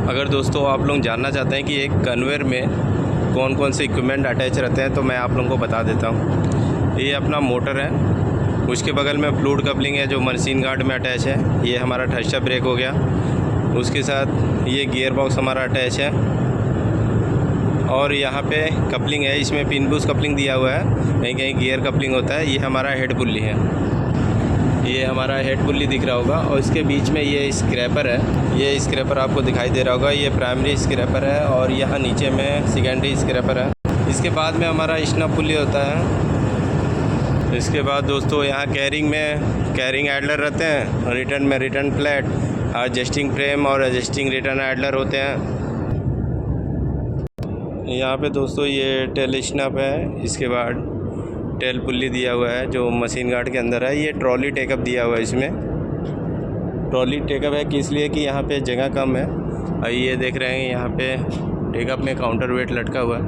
अगर दोस्तों आप लोग जानना चाहते हैं कि एक कन्वेयर में कौन कौन से इक्विपमेंट अटैच रहते हैं तो मैं आप लोगों को बता देता हूँ। ये अपना मोटर है, उसके बगल में फ्लूइड कपलिंग है जो मशीन गार्ड में अटैच है। ये हमारा थ्रस्टर ब्रेक हो गया। उसके साथ ये गियर बॉक्स हमारा अटैच है और यहाँ पे कपलिंग है, इसमें पिन बुश कपलिंग दिया हुआ है, कहीं कहीं गियर कपलिंग होता है। ये हमारा हेड पुल्ली है, ये हमारा हेड पुल्ली दिख रहा होगा। और इसके बीच में ये स्क्रैपर है, ये स्क्रैपर आपको दिखाई दे रहा होगा। ये प्राइमरी स्क्रैपर है और यहाँ नीचे में सेकेंडरी स्क्रैपर है। इसके बाद में हमारा स्नैप पुल्ली होता है। इसके बाद दोस्तों यहाँ कैरिंग एडलर रहते हैं, रिटर्न में रिटर्न प्लेट, एडजस्टिंग फ्रेम और एडजस्टिंग रिटर्न एडलर होते हैं। यहाँ पे दोस्तों ये टेल स्नैप है, इसके बाद टेल पुल्ली दिया हुआ है जो मशीन गार्ड के अंदर है। ये ट्रॉली टेकअप दिया हुआ है, इसमें ट्रॉली टेकअप है कि इसलिए कि यहाँ पे जगह कम है। और ये देख रहे हैं यहाँ पे टेकअप में काउंटर वेट लटका हुआ है।